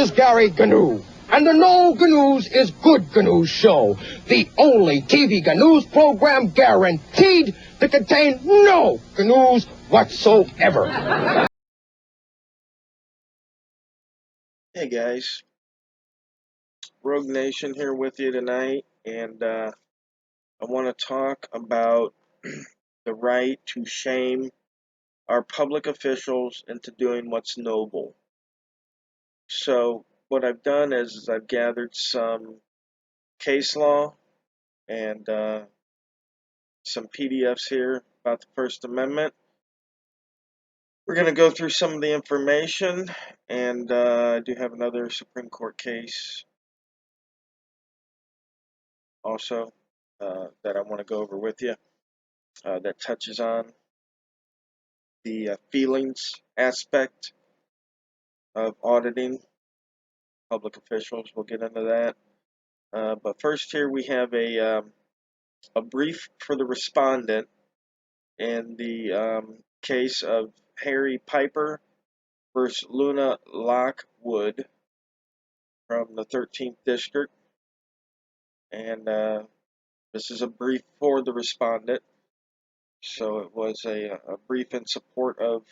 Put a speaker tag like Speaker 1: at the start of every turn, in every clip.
Speaker 1: is Gary Gnu, and the No Gnu's is Good Gnu Show, the only TV Gnu's program guaranteed to contain no Gnu's whatsoever.
Speaker 2: Hey guys, Rogue Nation here with you tonight, and I want to talk about the right to shame our public officials into doing what's noble. So what I've done is I've gathered some case law and some PDFs here about the First Amendment. We're going to go through some of the information, and I do have another Supreme Court case also that I want to go over with you that touches on the feelings aspect of auditing public officials. We'll get into that. But first here we have a brief for the respondent in the case of Harry Piper versus Luna Lockwood from the 13th District. And this is a brief for the respondent. So it was a brief in support of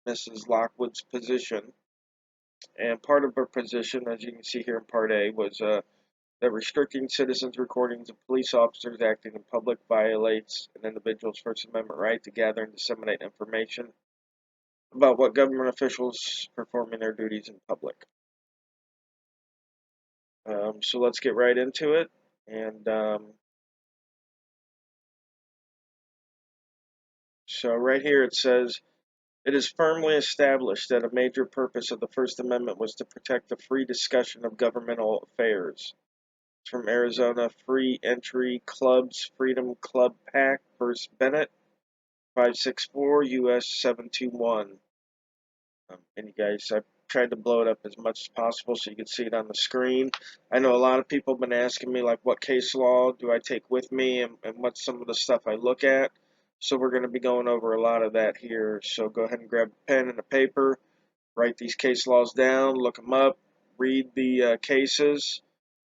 Speaker 2: Mrs. Lockwood's position. And part of her position, as you can see here in Part A, was that restricting citizens' recordings of police officers acting in public violates an individual's First Amendment right to gather and disseminate information about what government officials performing their duties in public. So let's get right into it. And so right here it says, it is firmly established that a major purpose of the First Amendment was to protect the free discussion of governmental affairs. It's from Arizona Free Entry Clubs Freedom Club PAC versus Bennett, 564 US 721. And you guys, I've tried to blow it up as much as possible so you can see it on the screen. I know a lot of people have been asking me, like, what case law do I take with me and what's some of the stuff I look at. So we're going to be going over a lot of that here. So go ahead and grab a pen and a paper, write these case laws down, look them up, read the cases,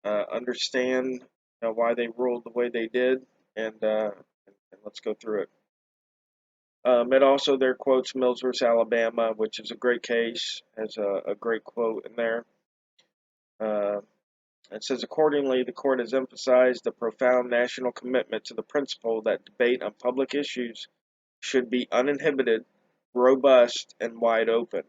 Speaker 2: understand why they ruled the way they did, and let's go through it. It also there quotes Mills versus Alabama, which is a great case, has a great quote in there. It says, accordingly, the court has emphasized the profound national commitment to the principle that debate on public issues should be uninhibited, robust, and wide open.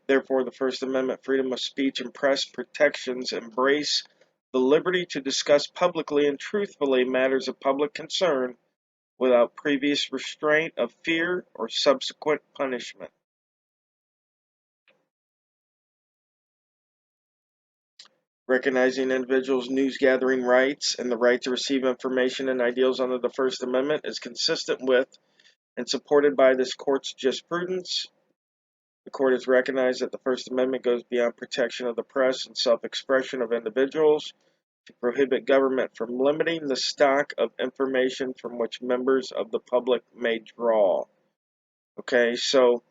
Speaker 2: Therefore, the First Amendment freedom of speech and press protections embrace the liberty to discuss publicly and truthfully matters of public concern without previous restraint of fear or subsequent punishment. Recognizing individuals' news-gathering rights and the right to receive information and ideals under the First Amendment is consistent with and supported by this court's jurisprudence. The court has recognized that the First Amendment goes beyond protection of the press and self-expression of individuals to prohibit government from limiting the stock of information from which members of the public may draw. Okay, so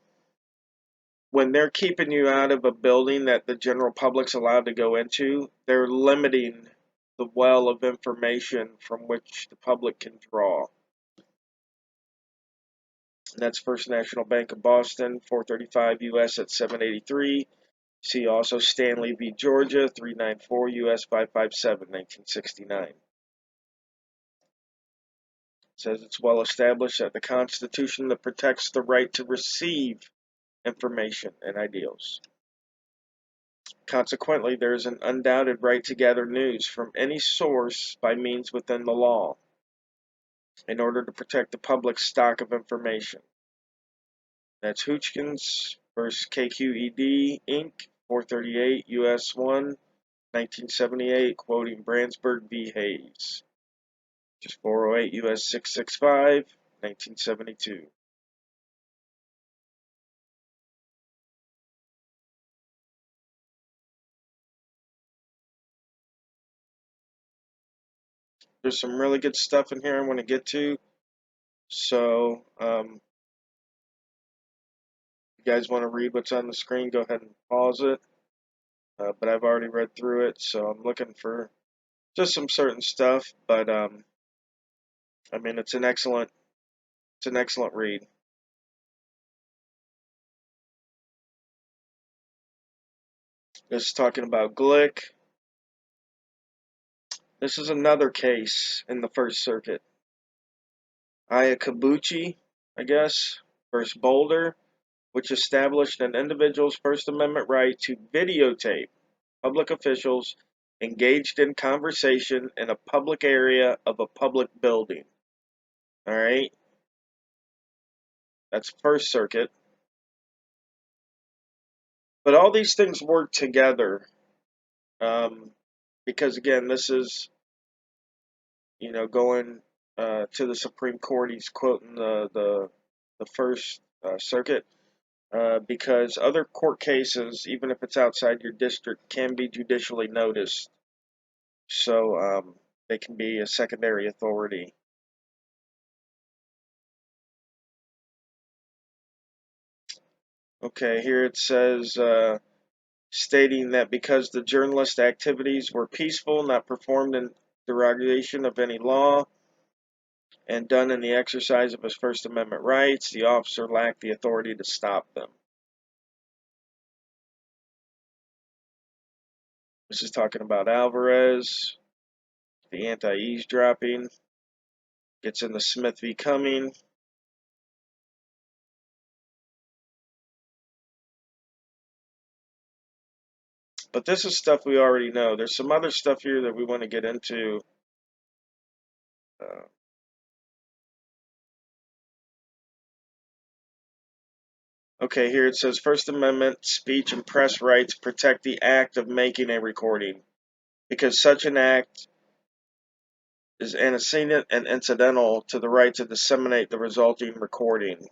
Speaker 2: when they're keeping you out of a building that the general public's allowed to go into, they're limiting the well of information from which the public can draw. And that's First National Bank of Boston, 435 U.S. at 783. See also Stanley v. Georgia, 394 U.S. 557, 1969. It says it's well established that the Constitution that protects the right to receive information and ideals. Consequently, there is an undoubted right to gather news from any source by means within the law in order to protect the public's stock of information. That's Hoochkins versus KQED, Inc., 438 U.S. 1, 1978, quoting Brandsburg v. Hayes, which is 408 U.S. 665, 1972. There's some really good stuff in here I want to get to. So, you guys want to read what's on the screen, go ahead and pause it. But I've already read through it, so I'm looking for just some certain stuff. But I mean, it's an excellent read. This is talking about Glick. This is another case in the First Circuit. Ayakabuchi, I guess, versus Boulder, which established an individual's First Amendment right to videotape public officials engaged in conversation in a public area of a public building. All right? That's First Circuit. But all these things work together because, again, this is, going to the Supreme Court. He's quoting the First Circuit. Because other court cases, even if it's outside your district, can be judicially noticed. So they can be a secondary authority. Okay, here it says, stating that because the journalist activities were peaceful, not performed in derogation of any law, and done in the exercise of his First Amendment rights, the officer lacked the authority to stop them. This is talking about Alvarez, the anti-eavesdropping, gets into Smith v. Cumming. But this is stuff we already know. There's some other stuff here that we want to get into. Uh, okay, here it says First Amendment speech and press rights protect the act of making a recording because such an act is antecedent and incidental to the right to disseminate the resulting recording.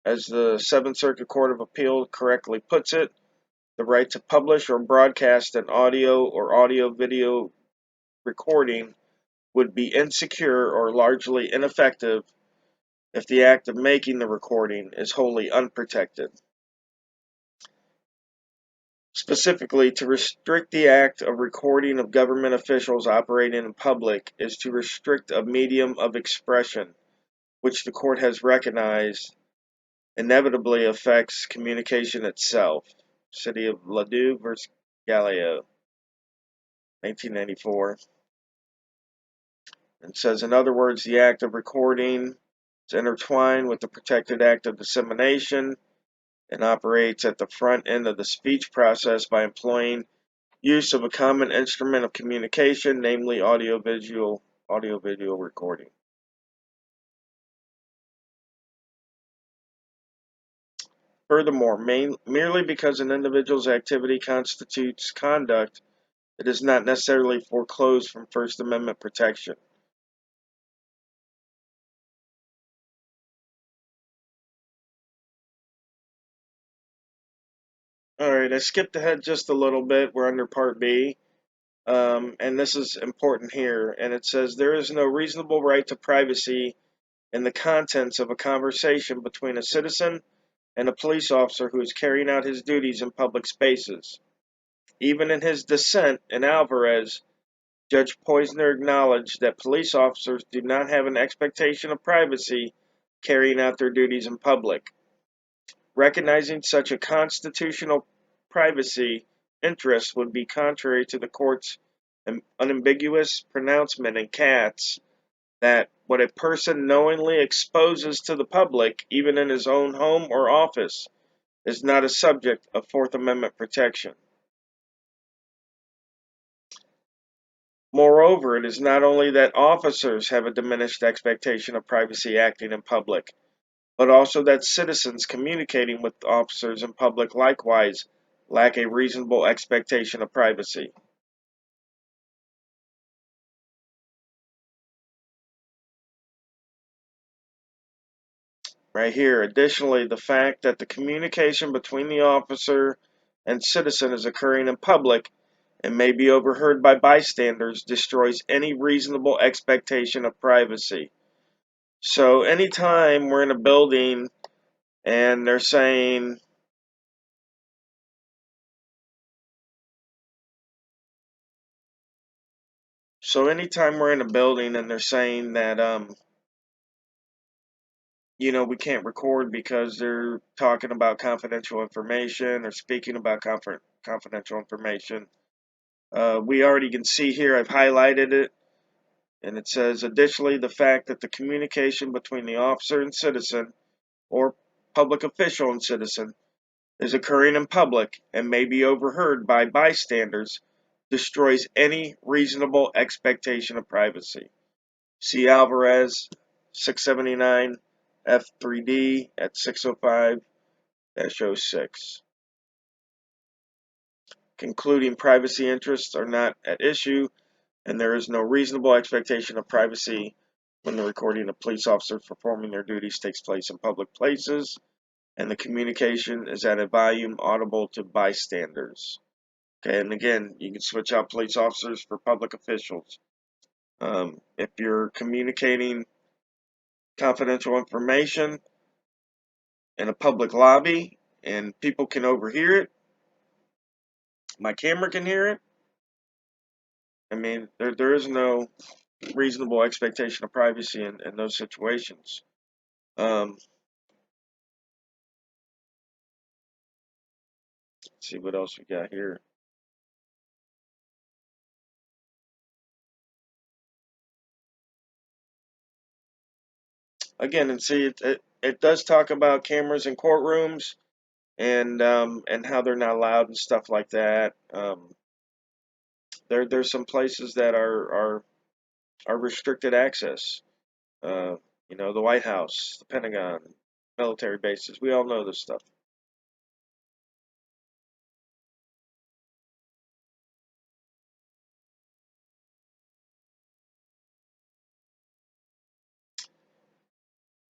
Speaker 2: As the Seventh Circuit Court of Appeal correctly puts it, the right to publish or broadcast an audio or audio-video recording would be insecure or largely ineffective if the act of making the recording is wholly unprotected. Specifically, to restrict the act of recording of government officials operating in public is to restrict a medium of expression, which the court has recognized inevitably affects communication itself. City of Ladue versus Galileo, 1994. It says, in other words, the act of recording is intertwined with the protected act of dissemination and operates at the front end of the speech process by employing use of a common instrument of communication, namely audio-visual recording. Furthermore, merely because an individual's activity constitutes conduct, it is not necessarily foreclosed from First Amendment protection. Alright, I skipped ahead just a little bit. We're under Part B. And this is important here. And it says, there is no reasonable right to privacy in the contents of a conversation between a citizen and a police officer who is carrying out his duties in public spaces. Even in his dissent in Alvarez, Judge Posner acknowledged that police officers do not have an expectation of privacy carrying out their duties in public. Recognizing such a constitutional privacy interest would be contrary to the court's unambiguous pronouncement in Katz that what a person knowingly exposes to the public, even in his own home or office, is not a subject of Fourth Amendment protection. Moreover, it is not only that officers have a diminished expectation of privacy acting in public, but also that citizens communicating with officers in public likewise lack a reasonable expectation of privacy. Right here, additionally, the fact that the communication between the officer and citizen is occurring in public and may be overheard by bystanders destroys any reasonable expectation of privacy. So anytime we're in a building And they're saying, so anytime we're in a building and they're saying that, we can't record because they're talking about confidential information or speaking about confidential information. We already can see here, I've highlighted it, and it says, additionally, the fact that the communication between the officer and citizen or public official and citizen is occurring in public and may be overheard by bystanders destroys any reasonable expectation of privacy. See Alvarez 679 F3D at 605-06. Concluding privacy interests are not at issue and there is no reasonable expectation of privacy when the recording of police officers performing their duties takes place in public places and the communication is at a volume audible to bystanders. Okay, and again, you can switch out police officers for public officials. If you're communicating confidential information in a public lobby and people can overhear it, my camera can hear it, I mean, there is no reasonable expectation of privacy in those situations. Let's see what else we got here. Again, and see, it does talk about cameras in courtrooms and how they're not allowed and stuff like that. There's some places that are restricted access. Uh, the White House, the Pentagon, military bases. We all know this stuff.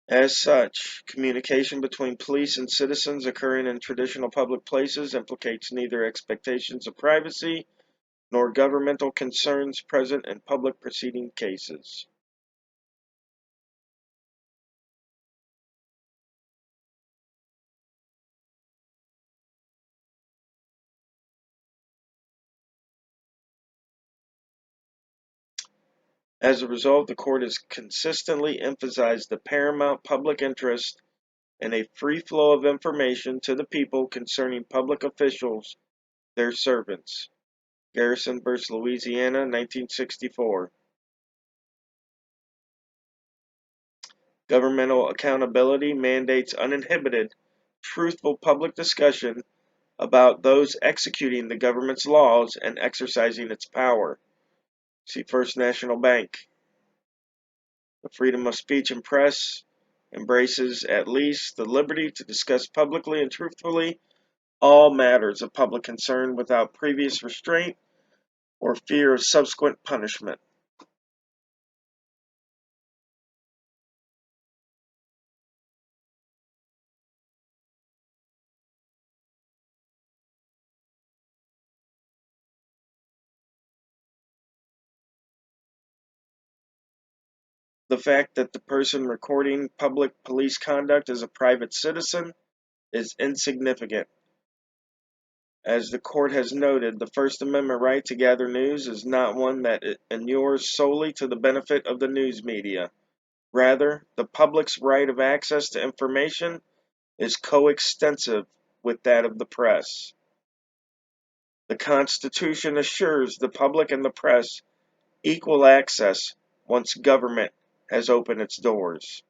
Speaker 2: As such, communication between police and citizens occurring in traditional public places implicates neither expectations of privacy nor governmental concerns present in public proceeding cases. As a result, the court has consistently emphasized the paramount public interest in a free flow of information to the people concerning public officials, their servants. Garrison v. Louisiana, 1964. Governmental accountability mandates uninhibited, truthful public discussion about those executing the government's laws and exercising its power. See First National Bank. The freedom of speech and press embraces at least the liberty to discuss publicly and truthfully all matters of public concern without previous restraint or fear of subsequent punishment. The fact that the person recording public police conduct is a private citizen is insignificant. As the court has noted, the First Amendment right to gather news is not one that inures solely to the benefit of the news media. Rather, the public's right of access to information is coextensive with that of the press. The Constitution assures the public and the press equal access once government has opened its doors.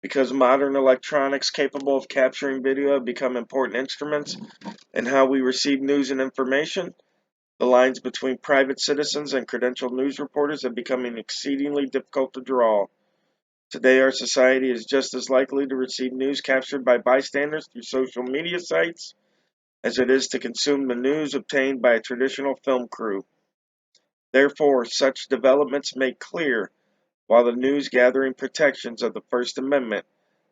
Speaker 2: Because modern electronics capable of capturing video have become important instruments in how we receive news and information, the lines between private citizens and credentialed news reporters have become exceedingly difficult to draw. Today, our society is just as likely to receive news captured by bystanders through social media sites as it is to consume the news obtained by a traditional film crew. Therefore, such developments make clear while the news gathering protections of the First Amendment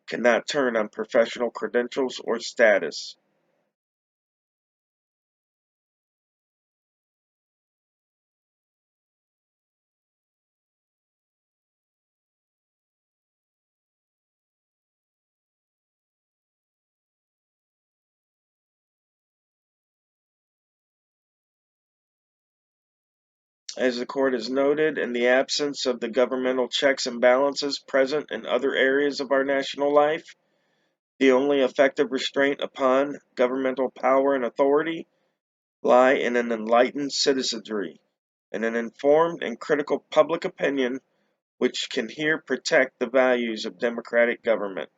Speaker 2: cannot turn on professional credentials or status. As the court has noted, in the absence of the governmental checks and balances present in other areas of our national life, the only effective restraint upon governmental power and authority lie in an enlightened citizenry, and an informed and critical public opinion which can here protect the values of democratic government.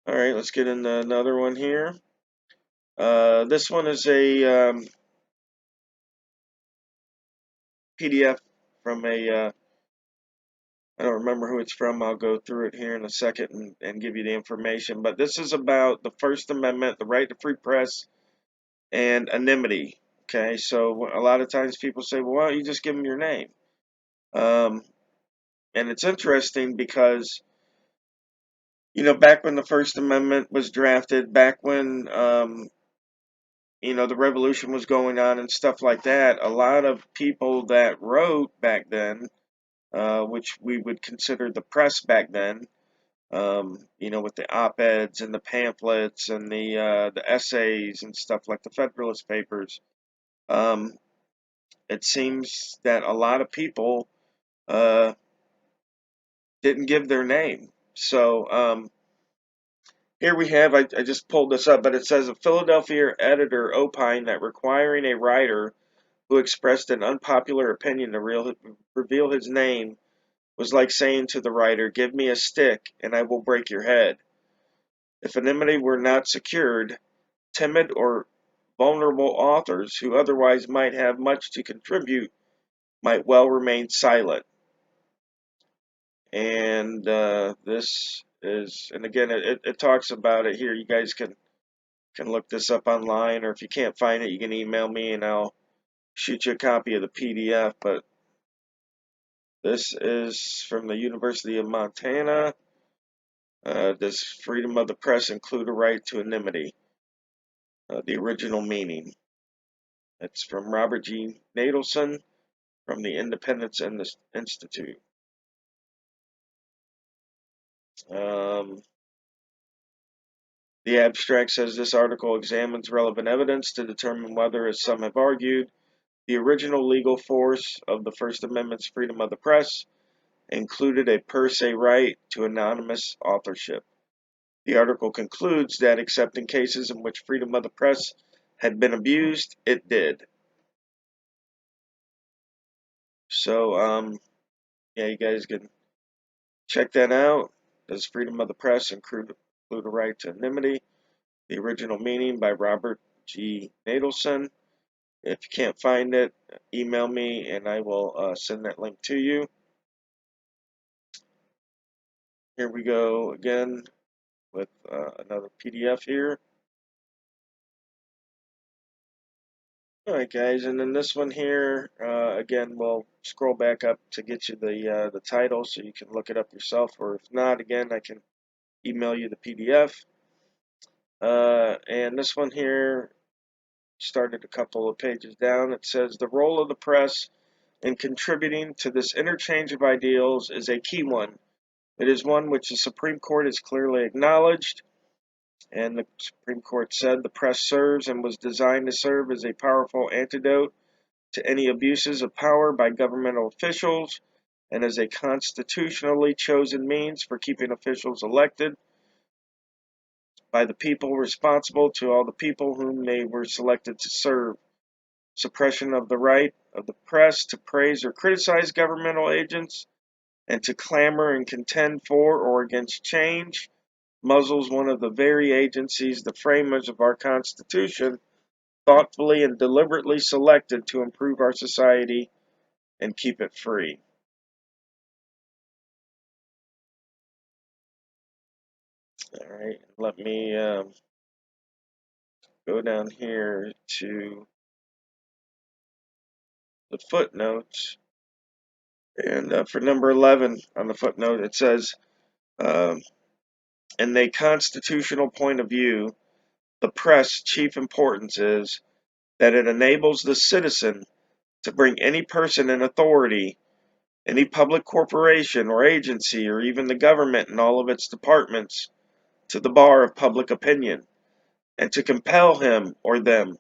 Speaker 2: All right, let's get into another one here. This one is a PDF from I don't remember who it's from. I'll go through it here in a second and give you the information. But this is about the First Amendment, the right to free press, and anonymity. Okay, so a lot of times people say, well, why don't you just give them your name? And it's interesting because, back when the First Amendment was drafted, back when, the revolution was going on and stuff like that, a lot of people that wrote back then, which we would consider the press back then, with the op-eds and the pamphlets and the essays and stuff like the Federalist Papers. It seems that a lot of people uh, didn't give their name. So here we have, I just pulled this up, but it says a Philadelphia editor opined that requiring a writer who expressed an unpopular opinion to reveal his name was like saying to the writer, "Give me a stick and I will break your head." If anonymity were not secured, timid or vulnerable authors who otherwise might have much to contribute might well remain silent. And this is, and again, it talks about it here. You guys can look this up online, or if you can't find it, you can email me and I'll shoot you a copy of the PDF. But this is from the University of Montana. Does freedom of the press include a right to anonymity? The original meaning. It's from Robert G. Nadelson from the Independence Institute. Um, the abstract says this article examines relevant evidence to determine whether, as some have argued, the original legal force of the First Amendment's freedom of the press included a per se right to anonymous authorship. The article concludes that, except in cases in which freedom of the press had been abused, it did. So, yeah, you guys can check that out. Does freedom of the press include a right to anonymity? The original meaning by Robert G. Nadelson. If you can't find it, email me and I will send that link to you. Here we go again with another PDF here. Alright guys, and then this one here, again, we'll scroll back up to get you the title so you can look it up yourself, or if not, again, I can email you the PDF. And this one here started a couple of pages down. It says, the role of the press in contributing to this interchange of ideals is a key one. It is one which the Supreme Court has clearly acknowledged, and the Supreme Court said the press serves and was designed to serve as a powerful antidote to any abuses of power by governmental officials and as a constitutionally chosen means for keeping officials elected by the people responsible to all the people whom they were selected to serve. Suppression of the right of the press to praise or criticize governmental agents and to clamor and contend for or against change muzzles one of the very agencies the framers of our Constitution thoughtfully and deliberately selected to improve our society and keep it free. All right, let me go down here to the footnotes. And for number 11 on the footnote, it says, um, in a constitutional point of view, the press' chief importance is that it enables the citizen to bring any person in authority, any public corporation or agency, or even the government and all of its departments, to the bar of public opinion, and to compel him or them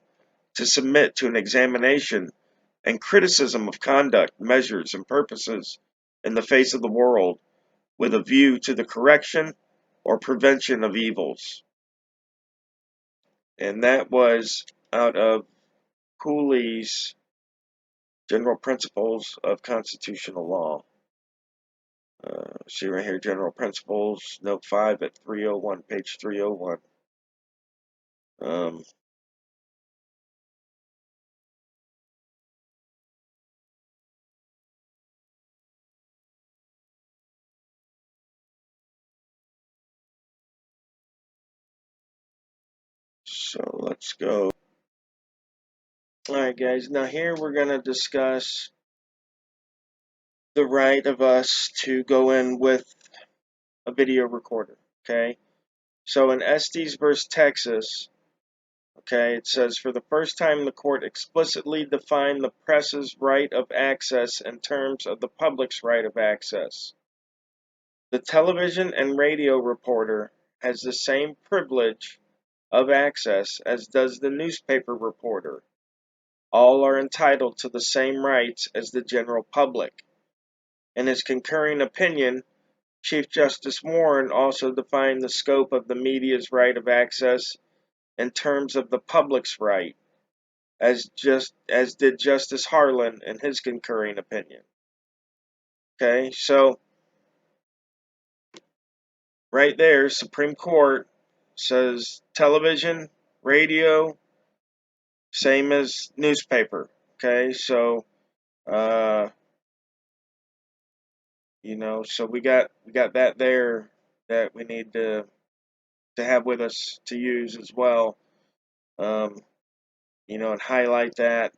Speaker 2: to submit to an examination and criticism of conduct, measures, and purposes in the face of the world with a view to the correction or prevention of evils. And that was out of Cooley's General Principles of Constitutional Law. See right here, General Principles, Note 5 at 301, page 301. Um, so let's go. Alright guys, now here we're going to discuss the right of us to go in with a video recorder, okay? So in Estes versus Texas, okay, it says, for the first time the court explicitly defined the press's right of access in terms of the public's right of access. The television and radio reporter has the same privilege of access as does the newspaper reporter. All are entitled to the same rights as the general public. In his concurring opinion, Chief Justice Warren also defined the scope of the media's right of access in terms of the public's right, as did Justice Harlan in his concurring opinion. Okay, so right there, Supreme Court says television, radio, same as newspaper. Okay, so uh, so we got that there that we need to have with us to use as well. Um, and highlight that.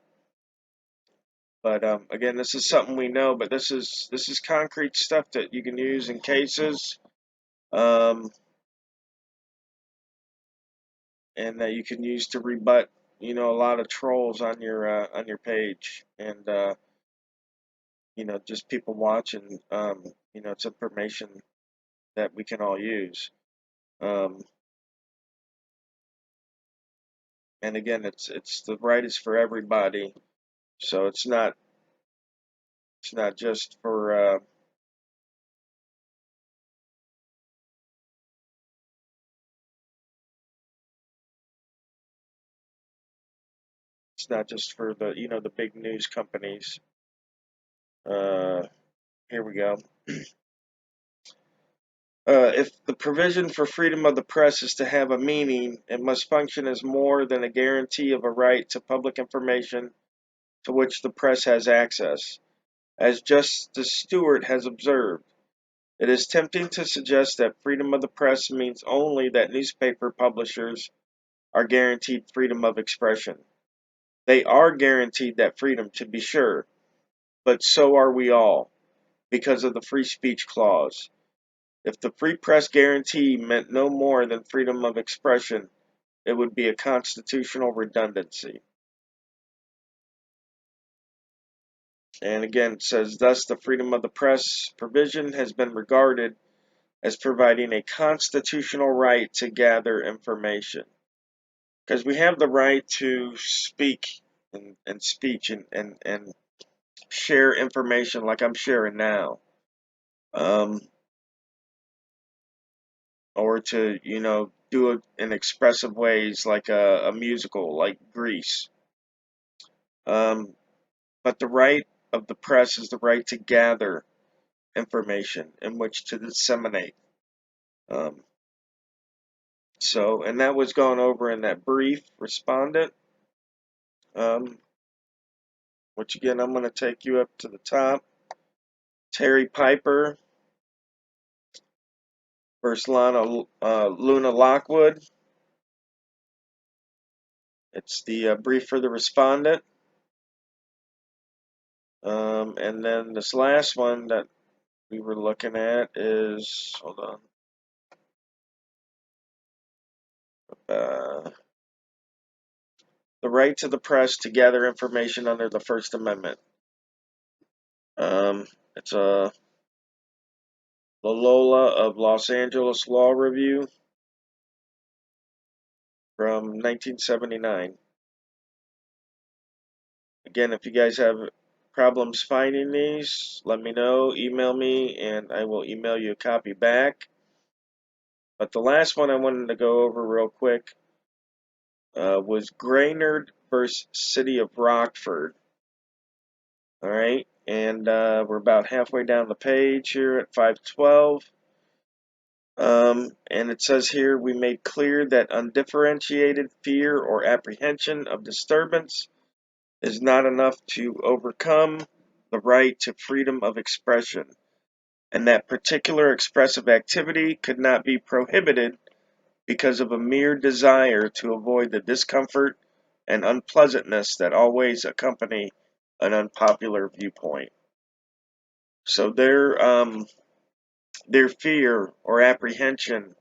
Speaker 2: But again, this is something we know, but this is concrete stuff that you can use in cases, um, and that you can use to rebut, a lot of trolls on your page, and just people watching. It's information that we can all use. Um, and again, it's the right is for everybody, so it's not just for the the big news companies. Here we go. If the provision for freedom of the press is to have a meaning, it must function as more than a guarantee of a right to public information to which the press has access. As Justice Stewart has observed, it is tempting to suggest that freedom of the press means only that newspaper publishers are guaranteed freedom of expression. They are guaranteed that freedom, to be sure, but so are we all, because of the free speech clause. If the free press guarantee meant no more than freedom of expression, it would be a constitutional redundancy. And again, it says, thus the freedom of the press provision has been regarded as providing a constitutional right to gather information. Because we have the right to speak and speech and share information like I'm sharing now. Or to, do it in expressive ways like a musical, like Grease. Um, but the right of the press is the right to gather information in which to disseminate. Um, and that was gone over in that brief respondent, um, which again, I'm going to take you up to the top. Terry Piper versus Luna Lockwood. It's the brief for the respondent. And then this last one that we were looking at is, hold on. The right to the press to gather information under the First Amendment. It's a Loyola of Los Angeles Law Review. from 1979. Again, if you guys have problems finding these, let me know. Email me, and I will email you a copy back. But the last one I wanted to go over real quick was Graynard versus City of Rockford. All right, and we're about halfway down the page here at 512. And it says here, we made clear that undifferentiated fear or apprehension of disturbance is not enough to overcome the right to freedom of expression, and that particular expressive activity could not be prohibited because of a mere desire to avoid the discomfort and unpleasantness that always accompany an unpopular viewpoint. So their fear or apprehension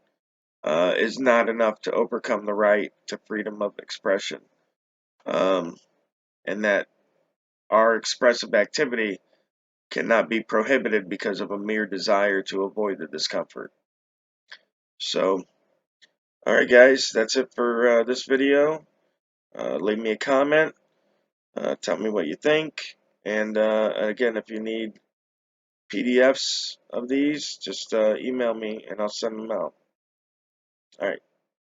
Speaker 2: is not enough to overcome the right to freedom of expression, um, and that our expressive activity cannot be prohibited because of a mere desire to avoid the discomfort. So, alright guys, that's it for this video. Leave me a comment, tell me what you think, and again, if you need PDFs of these, just email me and I'll send them out. Alright.